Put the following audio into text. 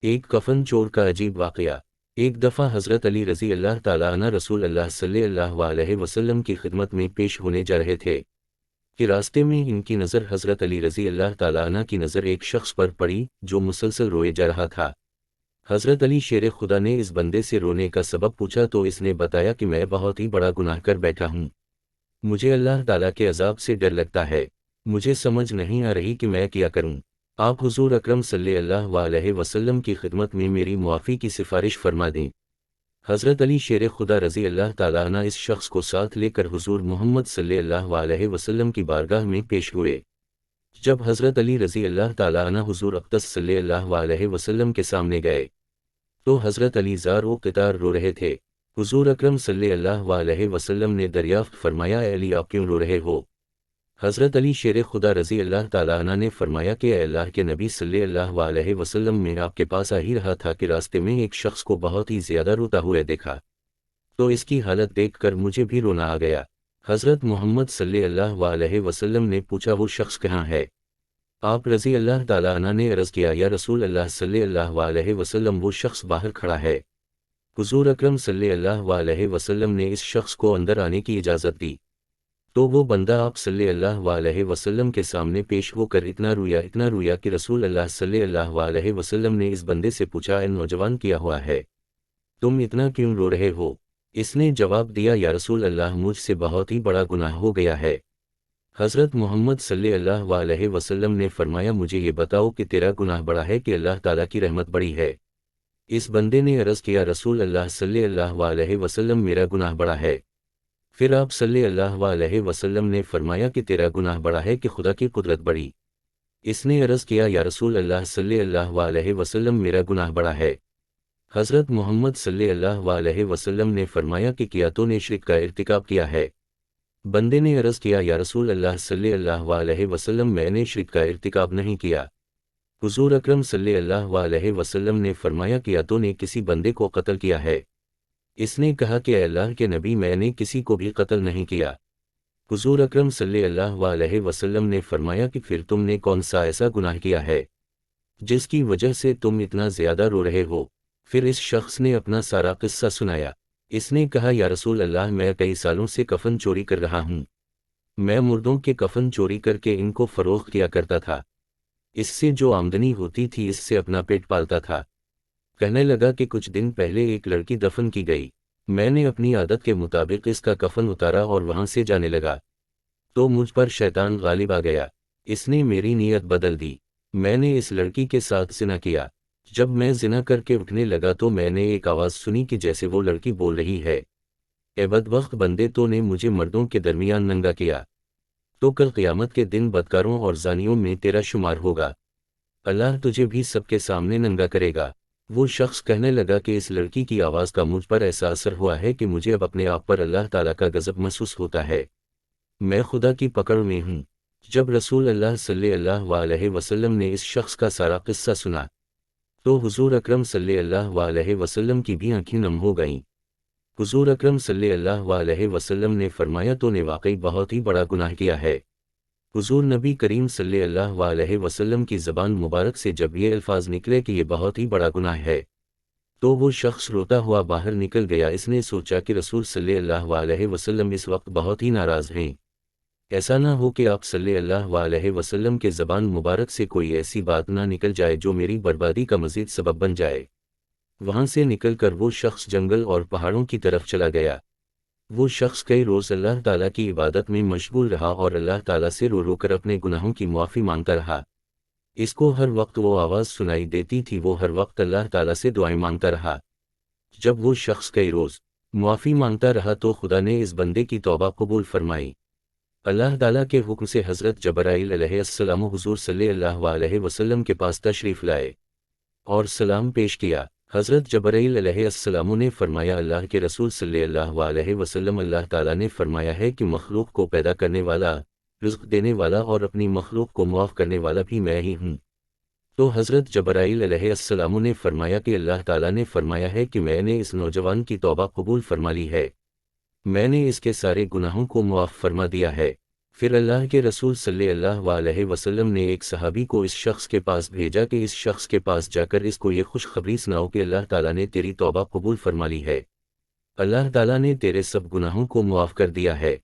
ایک کفن چور کا عجیب واقعہ۔ ایک دفعہ حضرت علی رضی اللہ تعالیٰ عنہ رسول اللہ صلی اللہ علیہ وسلم کی خدمت میں پیش ہونے جا رہے تھے کہ راستے میں ان کی نظر حضرت علی رضی اللہ تعالیٰ عنہ کی نظر ایک شخص پر پڑی جو مسلسل روئے جا رہا تھا۔ حضرت علی شیر خدا نے اس بندے سے رونے کا سبب پوچھا تو اس نے بتایا کہ میں بہت ہی بڑا گناہ کر بیٹھا ہوں، مجھے اللہ تعالیٰ کے عذاب سے ڈر لگتا ہے، مجھے سمجھ نہیں آ رہی کہ میں کیا کروں، آپ حضور اکرم صلی اللہ علیہ وسلم کی خدمت میں میری معافی کی سفارش فرما دیں۔ حضرت علی شیر خدا رضی اللہ تعالیٰ عنہ اس شخص کو ساتھ لے کر حضور محمد صلی اللہ علیہ وسلم کی بارگاہ میں پیش ہوئے۔ جب حضرت علی رضی اللہ تعالیٰ عنہ حضور اقدس صلی اللہ علیہ وسلم کے سامنے گئے تو حضرت علی زار و قطار رو رہے تھے۔ حضور اکرم صلی اللہ علیہ وسلم نے دریافت فرمایا، اے علی آپ کیوں رو رہے ہو؟ حضرت علی شیر خدا رضی اللہ تعالیٰ عنہ نے فرمایا کہ اے اللہ کے نبی صلی اللہ علیہ وسلم میں آپ کے پاس آ ہی رہا تھا کہ راستے میں ایک شخص کو بہت ہی زیادہ روتا ہوئے دیکھا تو اس کی حالت دیکھ کر مجھے بھی رونا آ گیا۔ حضرت محمد صلی اللہ علیہ وسلم نے پوچھا وہ شخص کہاں ہے؟ آپ رضی اللہ تعالیٰ عنہ نے عرض کیا، یا رسول اللہ صلی اللہ علیہ وسلم وہ شخص باہر کھڑا ہے۔ حضور اکرم صلی اللہ علیہ وسلم نے اس شخص کو اندر آنے کی اجازت دی تو وہ بندہ آپ صلی اللہ علیہ وسلم کے سامنے پیش ہو کر اتنا رویا کہ رسول اللہ صلی اللہ علیہ وسلم نے اس بندے سے پوچھا، اے نوجوان کیا ہوا ہے، تم اتنا کیوں رو رہے ہو؟ اس نے جواب دیا، یا رسول اللہ مجھ سے بہت ہی بڑا گناہ ہو گیا ہے۔ حضرت محمد صلی اللہ علیہ وسلم نے فرمایا، مجھے یہ بتاؤ کہ تیرا گناہ بڑا ہے کہ اللہ تعالیٰ کی رحمت بڑی ہے؟ اس بندے نے عرض کیا، رسول اللہ صلی اللہ علیہ وسلم میرا گناہ بڑا ہے۔ پھر آپ صلی اللہ علیہ وسلم نے فرمایا کہ تیرا گناہ بڑا ہے کہ خدا کی قدرت بڑی؟ اس نے عرض کیا، یا رسول اللہ صلی اللہ علیہ وسلم میرا گناہ بڑا ہے۔ حضرت محمد صلی اللہ علیہ وسلم نے فرمایا کہ کیا تو نے شرک کا ارتکاب کیا ہے؟ بندے نے عرض کیا، یا رسول اللہ صلی اللہ علیہ وسلم میں نے شرک کا ارتکاب نہیں کیا۔ حضور اکرم صلی اللہ علیہ وسلم نے فرمایا کہ یا تو نے کسی بندے کو قتل کیا ہے؟ اس نے کہا کہ اے اللہ کے نبی میں نے کسی کو بھی قتل نہیں کیا۔ حضور اکرم صلی اللہ علیہ وسلم نے فرمایا کہ پھر تم نے کون سا ایسا گناہ کیا ہے جس کی وجہ سے تم اتنا زیادہ رو رہے ہو؟ پھر اس شخص نے اپنا سارا قصہ سنایا۔ اس نے کہا، یا رسول اللہ میں کئی سالوں سے کفن چوری کر رہا ہوں، میں مردوں کے کفن چوری کر کے ان کو فروخت کیا کرتا تھا، اس سے جو آمدنی ہوتی تھی اس سے اپنا پیٹ پالتا تھا۔ کہنے لگا کہ کچھ دن پہلے ایک لڑکی دفن کی گئی، میں نے اپنی عادت کے مطابق اس کا کفن اتارا اور وہاں سے جانے لگا تو مجھ پر شیطان غالب آ گیا، اس نے میری نیت بدل دی، میں نے اس لڑکی کے ساتھ زنا کیا۔ جب میں زنا کر کے اٹھنے لگا تو میں نے ایک آواز سنی کہ جیسے وہ لڑکی بول رہی ہے، اے بدبخت بندے، تو نے مجھے مردوں کے درمیان ننگا کیا، تو کل قیامت کے دن بدکاروں اور زانیوں میں تیرا شمار ہوگا، اللہ تجھے بھی سب کے سامنے ننگا کرے گا۔ وہ شخص کہنے لگا کہ اس لڑکی کی آواز کا مجھ پر ایسا اثر ہوا ہے کہ مجھے اب اپنے آپ پر اللہ تعالیٰ کا غضب محسوس ہوتا ہے، میں خدا کی پکڑ میں ہوں۔ جب رسول اللہ صلی اللہ علیہ وسلم نے اس شخص کا سارا قصہ سنا تو حضور اکرم صلی اللہ علیہ وسلم کی بھی آنکھیں نم ہو گئیں۔ حضور اکرم صلی اللہ علیہ وسلم نے فرمایا، تو نے واقعی بہت ہی بڑا گناہ کیا ہے۔ حضور نبی کریم صلی اللہ علیہ وسلم کی زبان مبارک سے جب یہ الفاظ نکلے کہ یہ بہت ہی بڑا گناہ ہے تو وہ شخص روتا ہوا باہر نکل گیا۔ اس نے سوچا کہ رسول صلی اللہ علیہ وسلم اس وقت بہت ہی ناراض ہیں، ایسا نہ ہو کہ آپ صلی اللہ علیہ وسلم کے زبان مبارک سے کوئی ایسی بات نہ نکل جائے جو میری بربادی کا مزید سبب بن جائے۔ وہاں سے نکل کر وہ شخص جنگل اور پہاڑوں کی طرف چلا گیا۔ وہ شخص کئی روز اللہ تعالیٰ کی عبادت میں مشغول رہا اور اللہ تعالیٰ سے رو رو کر اپنے گناہوں کی معافی مانگتا رہا۔ اس کو ہر وقت وہ آواز سنائی دیتی تھی، وہ ہر وقت اللہ تعالیٰ سے دعائیں مانگتا رہا۔ جب وہ شخص کئی روز معافی مانگتا رہا تو خدا نے اس بندے کی توبہ قبول فرمائی۔ اللہ تعالیٰ کے حکم سے حضرت جبرائیل علیہ السلام حضور صلی اللہ علیہ وسلم کے پاس تشریف لائے اور سلام پیش کیا۔ حضرت جبرائیل علیہ السلام نے فرمایا، اللہ کے رسول صلی اللہ علیہ وسلم، اللہ تعالیٰ نے فرمایا ہے کہ مخلوق کو پیدا کرنے والا، رزق دینے والا اور اپنی مخلوق کو معاف کرنے والا بھی میں ہی ہوں۔ تو حضرت جبرائیل علیہ السلام نے فرمایا کہ اللہ تعالیٰ نے فرمایا ہے کہ میں نے اس نوجوان کی توبہ قبول فرما لی ہے، میں نے اس کے سارے گناہوں کو معاف فرما دیا ہے۔ پھر اللہ کے رسول صلی اللہ علیہ وسلم نے ایک صحابی کو اس شخص کے پاس بھیجا کہ اس شخص کے پاس جا کر اس کو یہ خوشخبری سناؤ کہ اللہ تعالیٰ نے تیری توبہ قبول فرما لی ہے، اللہ تعالیٰ نے تیرے سب گناہوں کو معاف کر دیا ہے۔